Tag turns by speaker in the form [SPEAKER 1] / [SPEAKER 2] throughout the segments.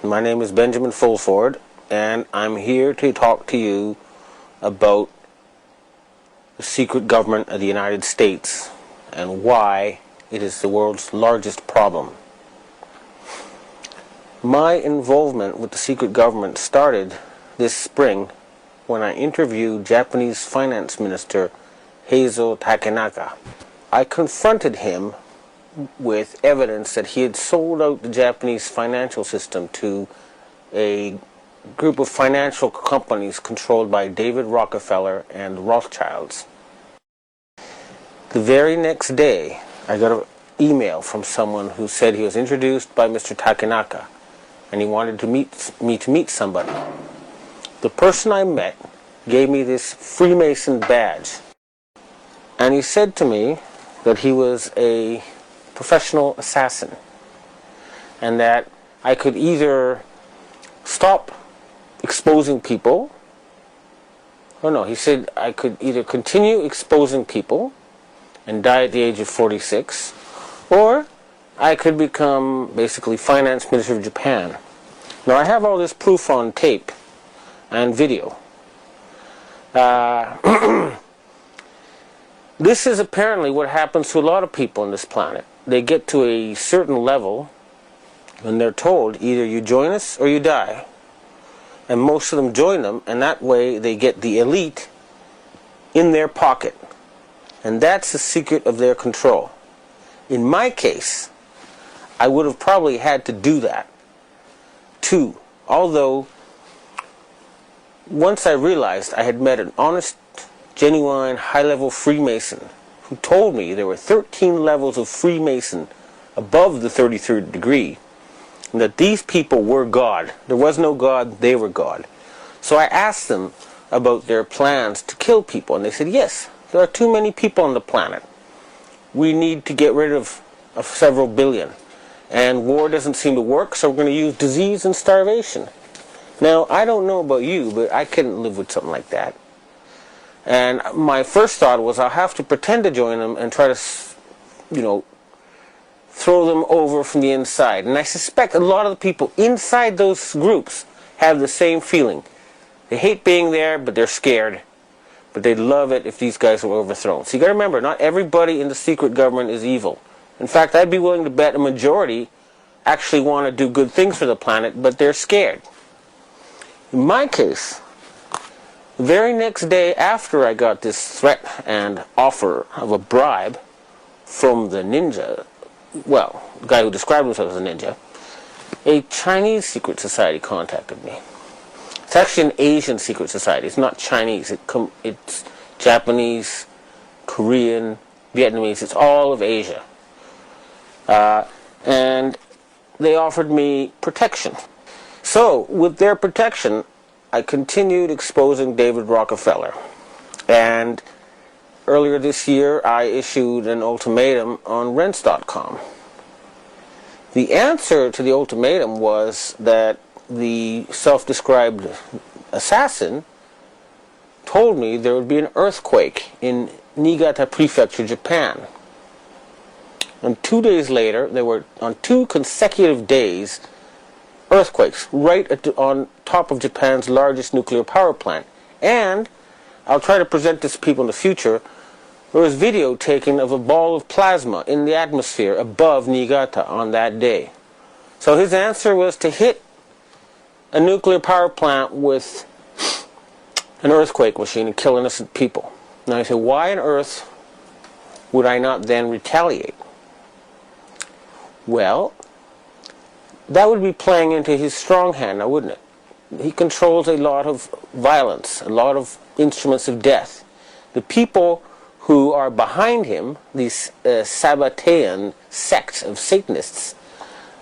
[SPEAKER 1] My name is Benjamin Fulford, and I'm here to talk to you about the secret government of the United States and why it is the world's largest problem. My involvement with the secret government started this spring when I interviewed Japanese Finance Minister Heizo Takenaka. I confronted him with evidence that he had sold out the Japanese financial system to a group of financial companies controlled by David Rockefeller and the Rothschilds. The very next day, I got an email from someone who said he was introduced by Mr. Takenaka and he wanted to meet somebody. The person I met gave me this Freemason badge, and he said to me that he was a professional assassin and that I could either stop exposing people, he said I could either continue exposing people and die at the age of 46, or I could become basically finance minister of Japan. Now I have all this proof on tape and video. This is apparently what happens to a lot of people on this planet. They get to a certain level and they're told either you join us or you die. And most of them join them, and that way they get the elite in their pocket. And that's the secret of their control. In my case, I would have probably had to do that too. Although, once I realized I had met an honest, genuine, high-level Freemason who told me there were 13 levels of Freemason above the 33rd degree, and that these people were God. There was no God, they were God. So I asked them about their plans to kill people, and they said, yes, there are too many people on the planet. We need to get rid of several billion. And war doesn't seem to work, so we're going to use disease and starvation. Now, I don't know about you, but I couldn't live with something like that. And my first thought was I'll have to pretend to join them and try to, throw them over from the inside. And I suspect a lot of the people inside those groups have the same feeling. They hate being there, but they're scared. But they'd love it if these guys were overthrown. So you got to remember, not everybody in the secret government is evil. In fact, I'd be willing to bet a majority actually want to do good things for the planet, but they're scared. In my case, the very next day after I got this threat and offer of a bribe from the ninja, well, the guy who described himself as a ninja, a Chinese secret society contacted me. It's actually an Asian secret society. It's not Chinese. It's Japanese, Korean, Vietnamese. It's all of Asia. And they offered me protection. So, with their protection, I continued exposing David Rockefeller. And earlier this year, I issued an ultimatum on rents.com. The answer to the ultimatum was that the self-described assassin told me there would be an earthquake in Niigata Prefecture, Japan. And 2 days later, there were, on 2 consecutive days, earthquakes right on top of Japan's largest nuclear power plant. And I'll try to present this to people in the future. There was video taken of a ball of plasma in the atmosphere above Niigata on that day. So his answer was to hit a nuclear power plant with an earthquake machine and kill innocent people. Now I said, why on earth would I not then retaliate? Well, that would be playing into his strong hand, now wouldn't it? He controls a lot of violence, a lot of instruments of death. The people who are behind him, these Sabbatean sects of Satanists,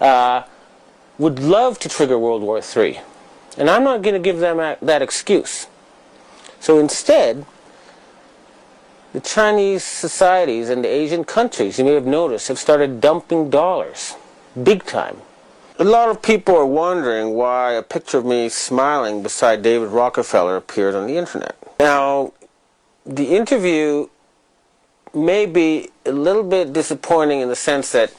[SPEAKER 1] would love to trigger World War III. And I'm not going to give them that excuse. So instead, the Chinese societies and the Asian countries, you may have noticed, have started dumping dollars, big time. A lot of people are wondering why a picture of me smiling beside David Rockefeller appeared on the internet. Now, the interview may be a little bit disappointing in the sense that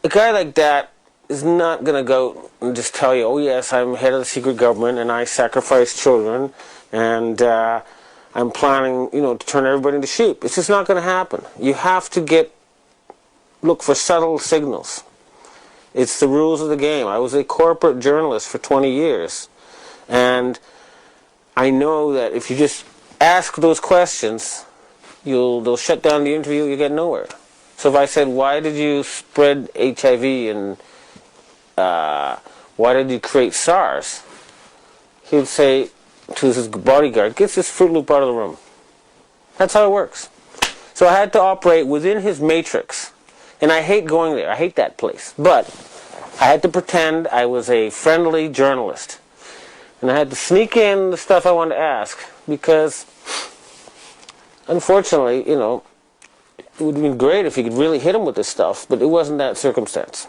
[SPEAKER 1] a guy like that is not going to go and just tell you, oh yes, I'm head of the secret government and I sacrifice children and I'm planning, to turn everybody into sheep. It's just not going to happen. You have to look for subtle signals. It's the rules of the game. I was a corporate journalist for 20 years. And I know that if you just ask those questions, they'll shut down the interview, you get nowhere. So if I said, why did you spread HIV and why did you create SARS? He would say to his bodyguard, get this Fruit Loop out of the room. That's how it works. So I had to operate within his matrix. And I hate going there. I hate that place. But I had to pretend I was a friendly journalist. And I had to sneak in the stuff I wanted to ask. Because, unfortunately, it would have been great if you could really hit him with this stuff. But it wasn't that circumstance.